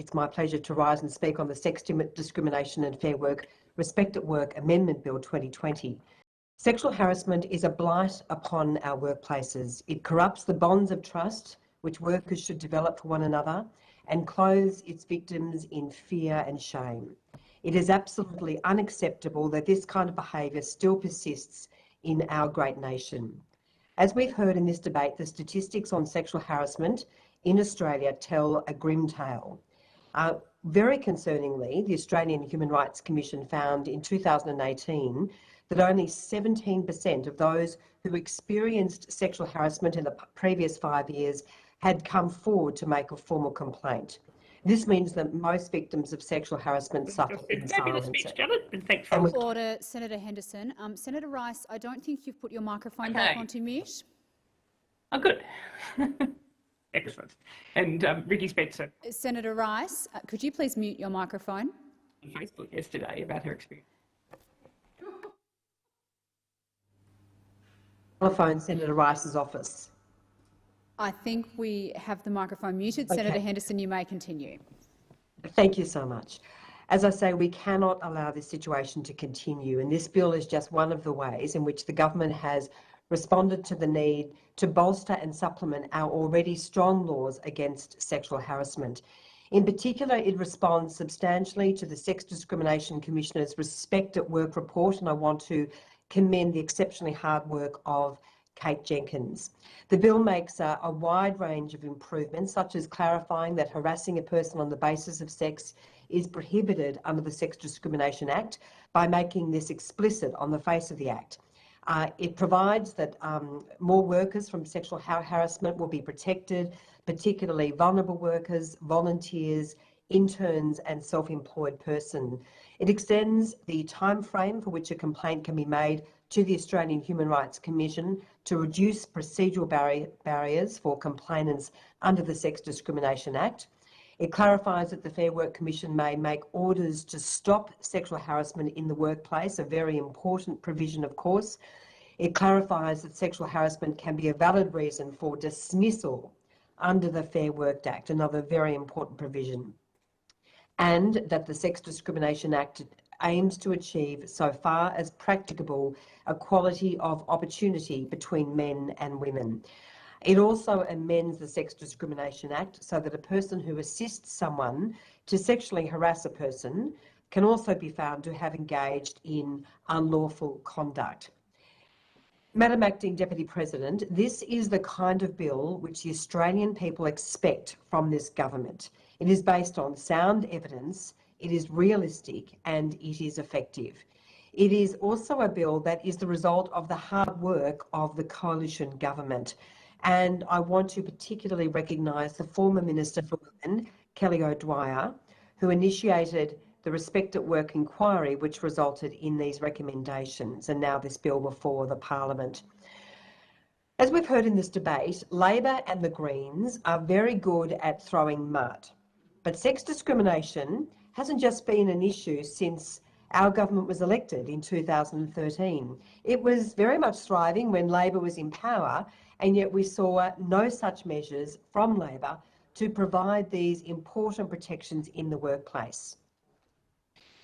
It's my pleasure to rise and speak on the Sex Discrimination and Fair Work Respect at Work Amendment Bill 2020. Sexual harassment is a blight upon our workplaces. It corrupts the bonds of trust which workers should develop for one another and clothes its victims in fear and shame. It is absolutely unacceptable that this kind of behaviour still persists in our great nation. As we've heard in this debate, the statistics on sexual harassment in Australia tell a grim tale. Very concerningly, the Australian Human Rights Commission found in 2018 that only 17% of those who experienced sexual harassment in the previous 5 years had come forward to make a formal complaint. This means that most victims of sexual harassment suffer in silence. Order, Senator Henderson. Senator Rice, I don't think you've put your microphone back onto mute. Oh, good. Excellent. And Ricky Spencer. Senator Rice, could you please mute your microphone? On Facebook yesterday about her experience. Telephone Senator Rice's office. I think we have the microphone muted. Okay. Senator Henderson, you may continue. Thank you so much. As I say, we cannot allow this situation to continue, and this bill is just one of the ways in which the government has responded to the need to bolster and supplement our already strong laws against sexual harassment. In particular, it responds substantially to the Sex Discrimination Commissioner's Respect at Work report, and I want to commend the exceptionally hard work of Kate Jenkins. The bill makes a wide range of improvements, such as clarifying that harassing a person on the basis of sex is prohibited under the Sex Discrimination Act by making this explicit on the face of the Act. It provides that more workers from sexual harassment will be protected, particularly vulnerable workers, volunteers, interns and self-employed person. It extends the time frame for which a complaint can be made to the Australian Human Rights Commission to reduce procedural barriers for complainants under the Sex Discrimination Act. It clarifies that the Fair Work Commission may make orders to stop sexual harassment in the workplace, a very important provision, of course. It clarifies that sexual harassment can be a valid reason for dismissal under the Fair Work Act, another very important provision. And that the Sex Discrimination Act aims to achieve, so far as practicable, equality of opportunity between men and women. It also amends the Sex Discrimination Act so that a person who assists someone to sexually harass a person can also be found to have engaged in unlawful conduct. Madam Acting Deputy President, this is the kind of bill which the Australian people expect from this government. It is based on sound evidence, it is realistic and it is effective. It is also a bill that is the result of the hard work of the coalition government. And I want to particularly recognise the former Minister for Women, Kelly O'Dwyer, who initiated the Respect at Work inquiry, which resulted in these recommendations, and now this bill before the Parliament. As we've heard in this debate, Labor and the Greens are very good at throwing mud. But sex discrimination hasn't just been an issue since our government was elected in 2013. It was very much thriving when Labor was in power, and yet we saw no such measures from Labor to provide these important protections in the workplace.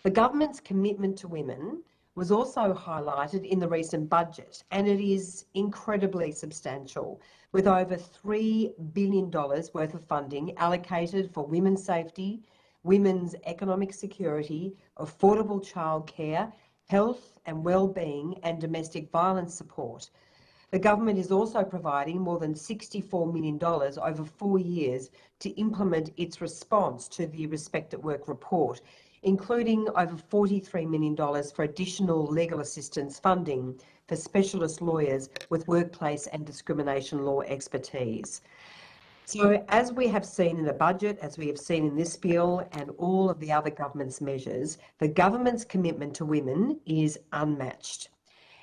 The government's commitment to women was also highlighted in the recent budget, and it is incredibly substantial, with over $3 billion worth of funding allocated for women's safety, women's economic security, affordable childcare, health and well-being and domestic violence support. The government is also providing more than $64 million over 4 years to implement its response to the Respect at Work report, including over $43 million for additional legal assistance funding for specialist lawyers with workplace and discrimination law expertise. So as we have seen in the budget, as we have seen in this bill and all of the other government's measures, the government's commitment to women is unmatched.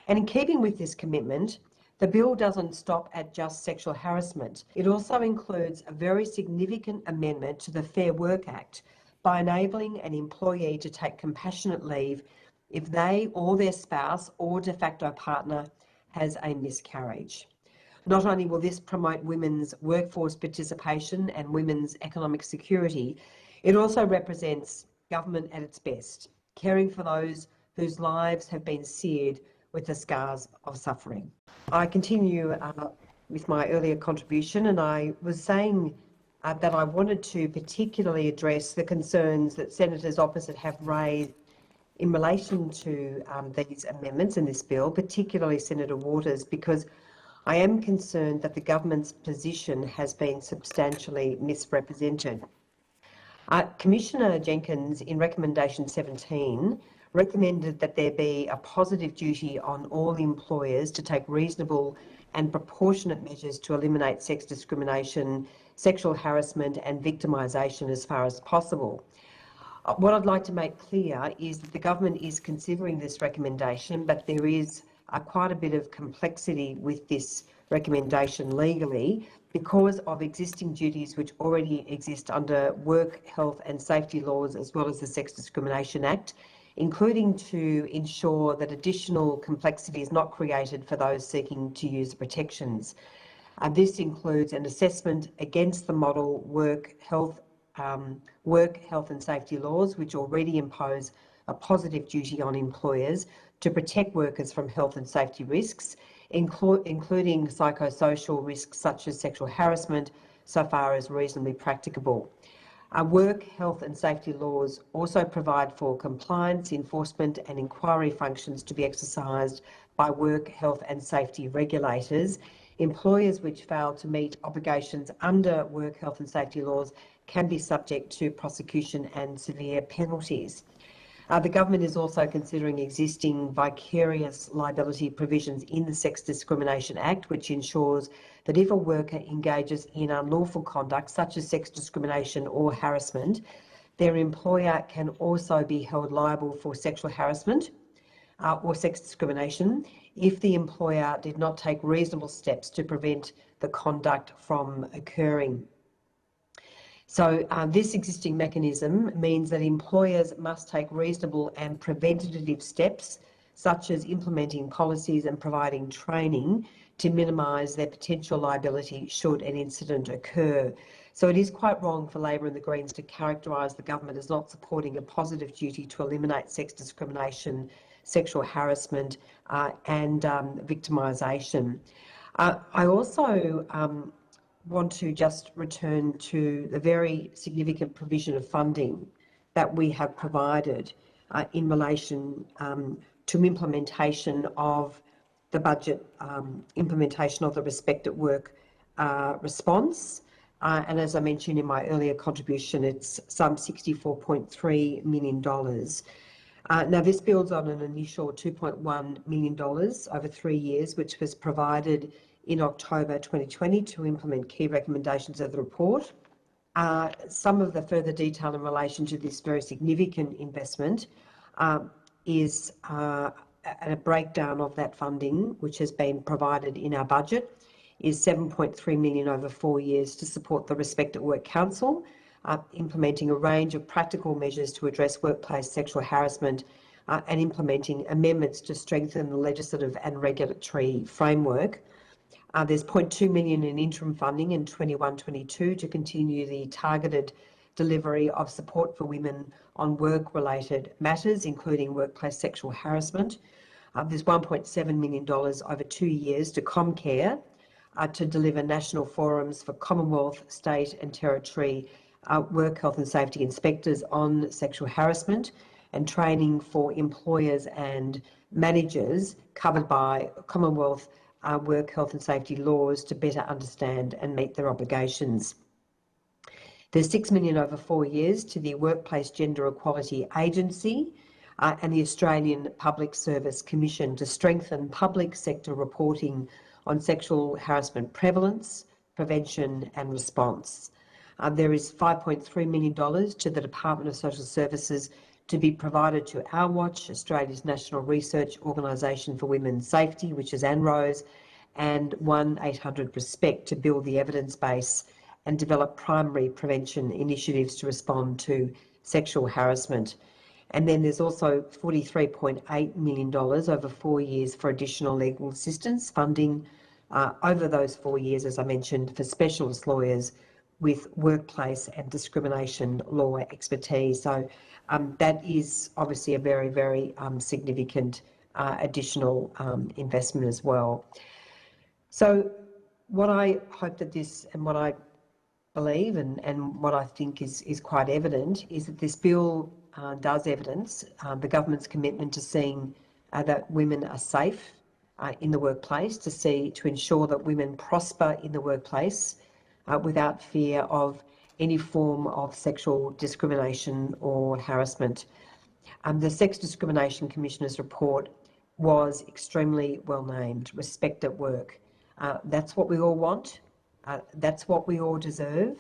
And in keeping with this commitment, the bill doesn't stop at just sexual harassment. It also includes a very significant amendment to the Fair Work Act by enabling an employee to take compassionate leave if they or their spouse or de facto partner has a miscarriage. Not only will this promote women's workforce participation and women's economic security, It also represents government at its best, caring for those whose lives have been seared with the scars of suffering. I continue with my earlier contribution, and I was saying that I wanted to particularly address the concerns that senators opposite have raised in relation to these amendments in this bill, particularly Senator Waters, because I am concerned that the government's position has been substantially misrepresented. Commissioner Jenkins, in recommendation 17, recommended that there be a positive duty on all employers to take reasonable and proportionate measures to eliminate sex discrimination, sexual harassment and victimisation as far as possible. What I'd like to make clear is that the government is considering this recommendation, but there is quite a bit of complexity with this recommendation legally because of existing duties which already exist under work, health and safety laws as well as the Sex Discrimination Act, including to ensure that additional complexity is not created for those seeking to use the protections. This includes an assessment against the model work, health and safety laws, which already impose a positive duty on employers to protect workers from health and safety risks, including psychosocial risks such as sexual harassment, so far as reasonably practicable. Work, health and safety laws also provide for compliance, enforcement and inquiry functions to be exercised by work, health and safety regulators. Employers which fail to meet obligations under work, health and safety laws can be subject to prosecution and severe penalties. The government is also considering existing vicarious liability provisions in the Sex Discrimination Act, which ensures that if a worker engages in unlawful conduct such as sex discrimination or harassment, their employer can also be held liable for sexual harassment or sex discrimination if the employer did not take reasonable steps to prevent the conduct from occurring. So this existing mechanism means that employers must take reasonable and preventative steps, such as implementing policies and providing training to minimise their potential liability should an incident occur. So it is quite wrong for Labor and the Greens to characterise the government as not supporting a positive duty to eliminate sex discrimination, sexual harassment and victimisation. I also want to just return to the very significant provision of funding that we have provided in relation to implementation of the budget, implementation of the Respect at Work response. And as I mentioned in my earlier contribution, it's some $64.3 million. Now, this builds on an initial $2.1 million over 3 years, which was provided in October 2020 to implement key recommendations of the report. Some of the further detail in relation to this very significant investment is a breakdown of that funding, which has been provided in our budget, is $7.3 million over 4 years to support the Respect at Work Council, implementing a range of practical measures to address workplace sexual harassment and implementing amendments to strengthen the legislative and regulatory framework. There's $0.2 million in interim funding in 21-22 to continue the targeted delivery of support for women on work-related matters, including workplace sexual harassment. There's $1.7 million over 2 years to Comcare to deliver national forums for Commonwealth, state and territory work health and safety inspectors on sexual harassment and training for employers and managers covered by Commonwealth work health and safety laws to better understand and meet their obligations. There's $6 million over 4 years to the Workplace Gender Equality Agency and the Australian Public Service Commission to strengthen public sector reporting on sexual harassment prevalence, prevention and response. There is $5.3 million to the Department of Social Services to be provided to Our Watch, Australia's national research organisation for women's safety, which is ANROSE, and 1-800-RESPECT to build the evidence base and develop primary prevention initiatives to respond to sexual harassment. And then there's also $43.8 million over 4 years for additional legal assistance funding over those 4 years, as I mentioned, for specialist lawyers with workplace and discrimination law expertise. So that is obviously a very, very significant additional investment as well. So what I hope that this, and what I believe and what I think is quite evident, is that this bill does evidence the government's commitment to seeing that women are safe in the workplace, to ensure that women prosper in the workplace without fear of any form of sexual discrimination or harassment. The Sex Discrimination Commissioner's report was extremely well named, Respect at Work. That's what we all want. That's what we all deserve.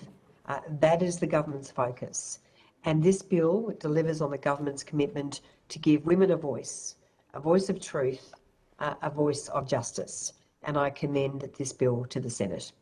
That is the government's focus. And this bill delivers on the government's commitment to give women a voice of truth, a voice of justice. And I commend this bill to the Senate.